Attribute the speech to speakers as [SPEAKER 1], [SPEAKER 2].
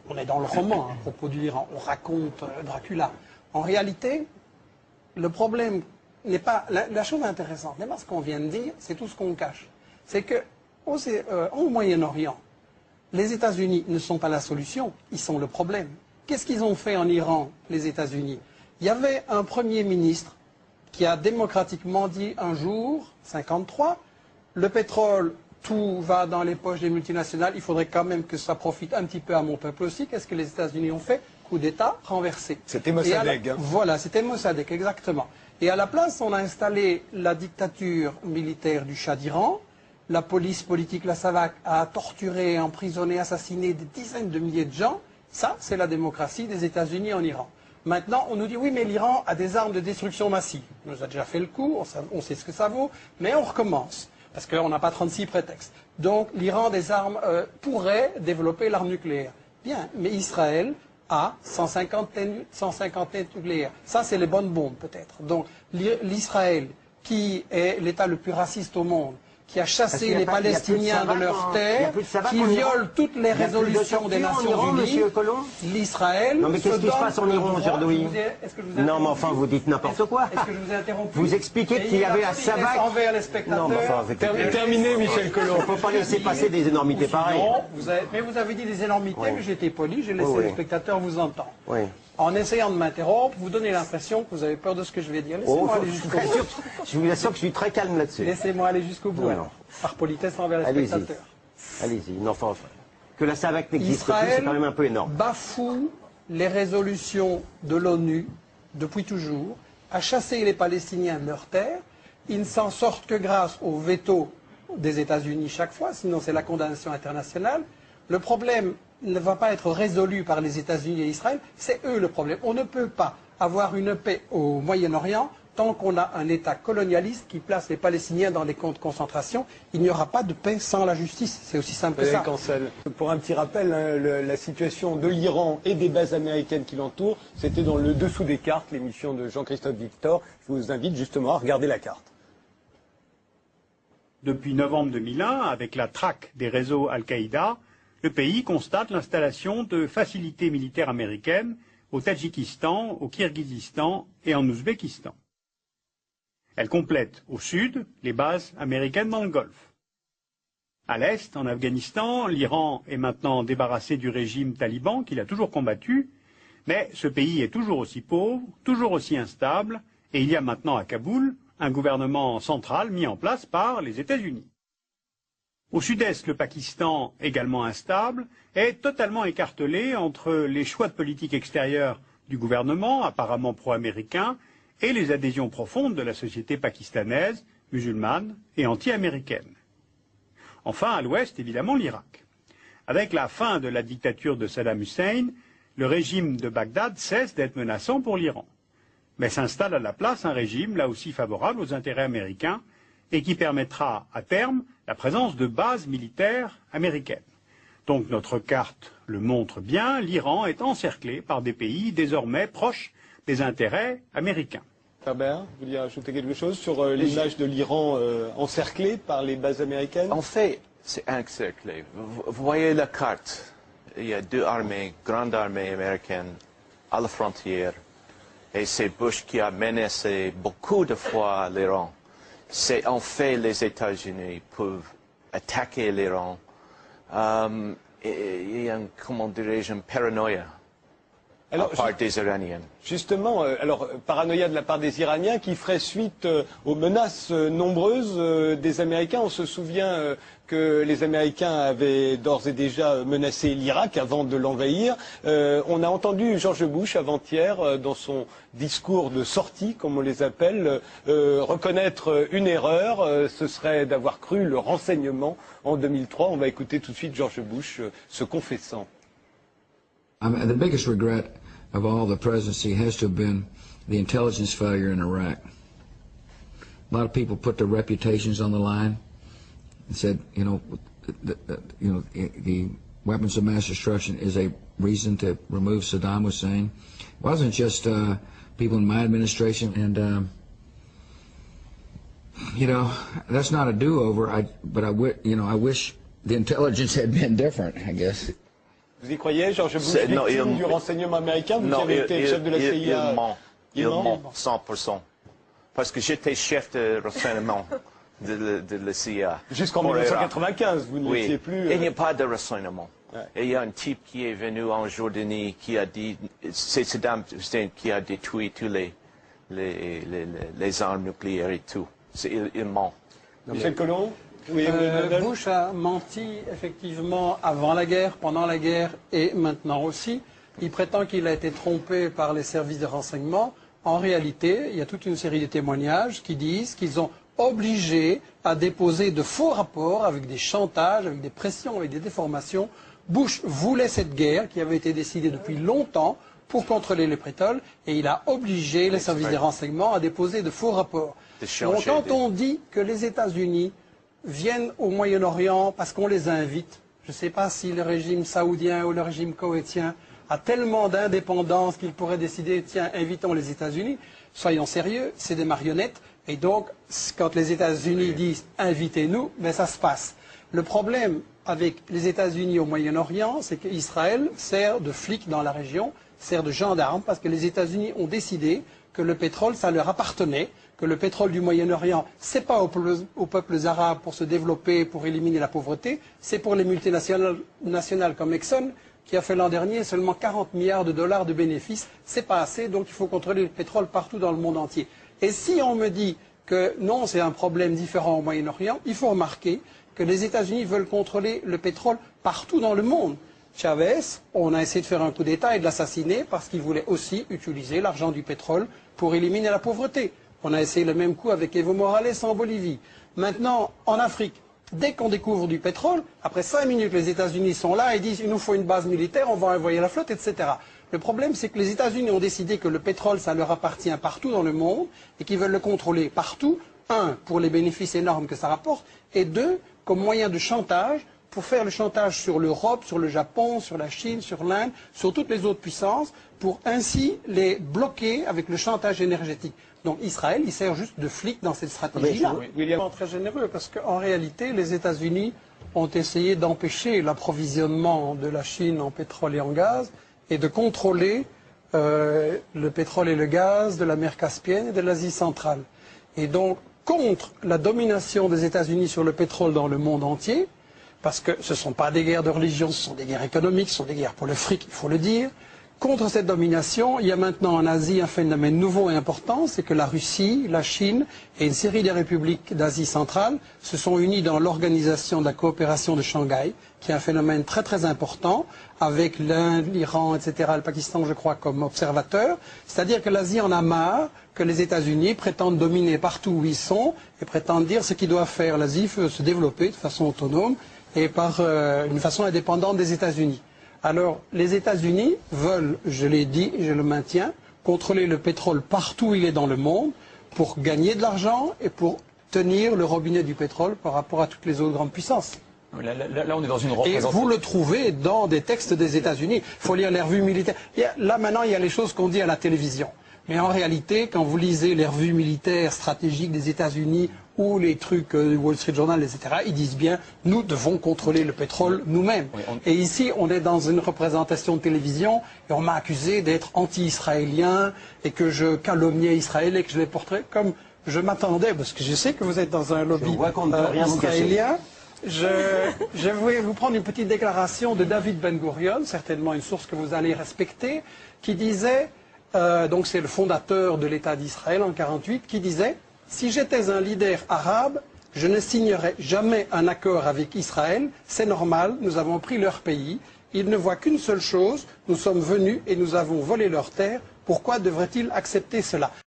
[SPEAKER 1] On est dans le roman à propos de l'Iran, on raconte Dracula. En réalité, le problème n'est pas... La chose intéressante n'est pas ce qu'on vient de dire, c'est tout ce qu'on cache. C'est que au Moyen-Orient, les États-Unis ne sont pas la solution, ils sont le problème. Qu'est-ce qu'ils ont fait en Iran, les États-Unis? Il y avait un Premier ministre qui a démocratiquement dit un jour, 53, le pétrole, tout va dans les poches des multinationales, il faudrait quand même que ça profite un petit peu à mon peuple aussi. Qu'est-ce que les États-Unis ont fait? Coup d'État, renversé.
[SPEAKER 2] C'était Mossadegh.
[SPEAKER 1] Voilà, c'était Mossadegh, exactement. Et à la place, on a installé la dictature militaire du Shah d'Iran. La police politique, la SAVAK, a torturé, emprisonné, assassiné des dizaines de milliers de gens. Ça, c'est la démocratie des États-Unis en Iran. Maintenant, on nous dit, oui, mais l'Iran a des armes de destruction massive. On nous a déjà fait le coup, on sait ce que ça vaut, mais on recommence. Parce qu'on n'a pas 36 prétextes. Donc l'Iran des armes pourrait développer l'arme nucléaire. Bien, mais Israël a 150 têtes nucléaires. Ça, c'est les bonnes bombes, peut-être. Donc l'Israël, qui est l'État le plus raciste au monde, qui a chassé les Palestiniens de leurs terres, qui viole toutes les résolutions des Nations Unies, l'Israël...
[SPEAKER 3] Non mais qu'est-ce qui se passe en Iran aujourd'hui? Non mais enfin vous dites n'importe quoi.
[SPEAKER 1] Est-ce que je vous ai interrompu?
[SPEAKER 3] Vous expliquez qu'il y avait la SAVAK
[SPEAKER 1] envers les spectateurs.
[SPEAKER 3] Non mais enfin,
[SPEAKER 2] terminé Michel Collomb.
[SPEAKER 3] On ne peut pas laisser passer des énormités pareilles.
[SPEAKER 1] Mais vous avez dit des énormités,
[SPEAKER 3] oui.
[SPEAKER 1] mais j'ai été poli, j'ai laissé les spectateurs vous entendre.
[SPEAKER 3] Oui.
[SPEAKER 1] En essayant de m'interrompre, vous donnez l'impression que vous avez peur de ce que je vais dire. Laissez-moi aller jusqu'au bout.
[SPEAKER 3] Je vous assure que je suis très calme là-dessus.
[SPEAKER 1] Laissez-moi aller jusqu'au bout, alors, par politesse envers les spectateurs.
[SPEAKER 3] Allez-y, non, enfin, que la SAVAK n'existe plus, c'est quand même un peu énorme.
[SPEAKER 1] Bafoue les résolutions de l'ONU depuis toujours, a chassé les Palestiniens de leurs terres. Ils ne s'en sortent que grâce au veto des États-Unis chaque fois, sinon c'est la condamnation internationale. Le problème ne va pas être résolu par les États-Unis et Israël, c'est eux le problème. On ne peut pas avoir une paix au Moyen-Orient tant qu'on a un État colonialiste qui place les Palestiniens dans les camps de concentration. Il n'y aura pas de paix sans la justice, c'est aussi simple que ça.
[SPEAKER 2] Cancel. Pour un petit rappel, hein, la situation de l'Iran et des bases américaines qui l'entourent, c'était dans le dessous des cartes, l'émission de Jean-Christophe Victor. Je vous invite justement à regarder la carte.
[SPEAKER 4] Depuis novembre 2001, avec la traque des réseaux Al-Qaïda, le pays constate l'installation de facilités militaires américaines au Tadjikistan, au Kirghizistan et en Ouzbékistan. Elle complète au sud les bases américaines dans le Golfe. À l'est, en Afghanistan, l'Iran est maintenant débarrassé du régime taliban qu'il a toujours combattu, mais ce pays est toujours aussi pauvre, toujours aussi instable, et il y a maintenant à Kaboul un gouvernement central mis en place par les États-Unis. Au sud-est, le Pakistan, également instable, est totalement écartelé entre les choix de politique extérieure du gouvernement, apparemment pro-américain, et les adhésions profondes de la société pakistanaise, musulmane et anti-américaine. Enfin, à l'ouest, évidemment, l'Irak. Avec la fin de la dictature de Saddam Hussein, le régime de Bagdad cesse d'être menaçant pour l'Iran. Mais s'installe à la place un régime, là aussi favorable aux intérêts américains, et qui permettra, à terme, la présence de bases militaires américaines. Donc notre carte le montre bien, l'Iran est encerclé par des pays désormais proches des intérêts américains.
[SPEAKER 2] Herbert, vous vouliez ajouter quelque chose sur l'image de l'Iran encerclé par les bases américaines?
[SPEAKER 5] En fait, c'est encerclé. Vous voyez la carte. Il y a deux armées, grandes armées américaines à la frontière. Et c'est Bush qui a menacé beaucoup de fois l'Iran. C'est en fait les États-Unis peuvent attaquer l'Iran. Il y a, comment dirais-je, une paranoïa de la part des Iraniens.
[SPEAKER 2] Justement, paranoïa de la part des Iraniens qui ferait suite aux menaces nombreuses des Américains. On se souvient que les Américains avaient d'ores et déjà menacé l'Irak avant de l'envahir. On a entendu George Bush avant-hier, dans son discours de sortie, comme on les appelle, reconnaître une erreur. Ce serait d'avoir cru le renseignement en 2003. On va écouter tout de suite George Bush se confessant.
[SPEAKER 6] The biggest regret of all the presidency has to have been the intelligence failure in Iraq. A lot of people put their reputations on the line and said, the weapons of mass destruction is a reason to remove Saddam Hussein. It wasn't just people in my administration, and that's not a do-over. But I wish the intelligence had been different, I guess.
[SPEAKER 2] Vous y croyez, George Bush,
[SPEAKER 5] Non,
[SPEAKER 2] victime du renseignement américain, vous qui avez été chef de la CIA?
[SPEAKER 5] Il ment 100%. Parce que j'étais chef de renseignement de la CIA.
[SPEAKER 2] Jusqu'en 1995, vous ne l'étiez plus.
[SPEAKER 5] Il n'y a pas de renseignement. Ouais. Et il y a un type qui est venu en Jordanie qui a dit, c'est Saddam Hussein qui a détruit tous les armes nucléaires et tout. Il ment.
[SPEAKER 2] Michel Collomb?
[SPEAKER 1] Oui, Bush a menti effectivement avant la guerre, pendant la guerre et maintenant aussi. Il prétend qu'il a été trompé par les services de renseignement. En réalité, il y a toute une série de témoignages qui disent qu'ils ont obligé à déposer de faux rapports avec des chantages, avec des pressions, avec des déformations. Bush voulait cette guerre qui avait été décidée depuis longtemps pour contrôler le pétrole et il a obligé les services de renseignement à déposer de faux rapports. Donc quand on dit que les États-Unis viennent au Moyen-Orient parce qu'on les invite, je ne sais pas si le régime saoudien ou le régime koweïtien a tellement d'indépendance qu'il pourrait décider, tiens, invitons les États-Unis. Soyons sérieux, c'est des marionnettes. Et donc, quand les États-Unis disent « invitez-nous », ben ça se passe. Le problème avec les États-Unis au Moyen-Orient, c'est qu'Israël sert de flic dans la région, sert de gendarme, parce que les États-Unis ont décidé que le pétrole, ça leur appartenait, que le pétrole du Moyen-Orient, c'est pas aux peuples arabes pour se développer, pour éliminer la pauvreté, c'est pour les multinationales comme Exxon, qui a fait l'an dernier seulement 40 milliards de dollars de bénéfices. C'est pas assez, donc il faut contrôler le pétrole partout dans le monde entier. Et si on me dit que non, c'est un problème différent au Moyen-Orient, il faut remarquer que les États-Unis veulent contrôler le pétrole partout dans le monde. Chavez, on a essayé de faire un coup d'État et de l'assassiner parce qu'il voulait aussi utiliser l'argent du pétrole pour éliminer la pauvreté. On a essayé le même coup avec Evo Morales en Bolivie. Maintenant, en Afrique, dès qu'on découvre du pétrole, après 5 minutes, les États-Unis sont là et disent « il nous faut une base militaire, on va envoyer la flotte, etc. » Le problème, c'est que les États-Unis ont décidé que le pétrole, ça leur appartient partout dans le monde et qu'ils veulent le contrôler partout. Un, pour les bénéfices énormes que ça rapporte, et deux, comme moyen de chantage, pour faire le chantage sur l'Europe, sur le Japon, sur la Chine, sur l'Inde, sur toutes les autres puissances, pour ainsi les bloquer avec le chantage énergétique. Donc Israël, il sert juste de flic dans cette stratégie-là. William est très généreux parce qu'en réalité, les États-Unis ont essayé d'empêcher l'approvisionnement de la Chine en pétrole et en gaz et de contrôler le pétrole et le gaz de la mer Caspienne et de l'Asie centrale. Et donc, contre la domination des États-Unis sur le pétrole dans le monde entier, parce que ce ne sont pas des guerres de religion, ce sont des guerres économiques, ce sont des guerres pour le fric, il faut le dire. Contre cette domination, il y a maintenant en Asie un phénomène nouveau et important, c'est que la Russie, la Chine et une série de républiques d'Asie centrale se sont unies dans l'organisation de la coopération de Shanghai, qui est un phénomène très très important, avec l'Inde, l'Iran, etc., le Pakistan, je crois, comme observateurs. C'est-à-dire que l'Asie en a marre que les États-Unis prétendent dominer partout où ils sont et prétendent dire ce qu'ils doivent faire. L'Asie veut se développer de façon autonome et par une façon indépendante des États-Unis. Alors, les États-Unis veulent, je l'ai dit et je le maintiens, contrôler le pétrole partout où il est dans le monde pour gagner de l'argent et pour tenir le robinet du pétrole par rapport à toutes les autres grandes puissances.
[SPEAKER 7] Là, on est dans une représentation.
[SPEAKER 1] Et vous le trouvez dans des textes des États-Unis. Il faut lire les revues militaires. Là, maintenant, il y a les choses qu'on dit à la télévision. Mais en réalité, quand vous lisez les revues militaires stratégiques des États-Unis ou les trucs du Wall Street Journal, etc., ils disent bien, nous devons contrôler le pétrole nous-mêmes. Oui, Et ici, on est dans une représentation de télévision et on m'a accusé d'être anti-israélien et que je calomniais Israël et que je les porterais comme je m'attendais, parce que je sais que vous êtes dans un lobby israélien. Je vais vous prendre une petite déclaration de David Ben Gurion, certainement une source que vous allez respecter, qui disait, donc c'est le fondateur de l'État d'Israël en 1948, qui disait « Si j'étais un leader arabe, je ne signerais jamais un accord avec Israël, c'est normal, nous avons pris leur pays, ils ne voient qu'une seule chose, nous sommes venus et nous avons volé leurs terres, pourquoi devraient-ils accepter cela ?»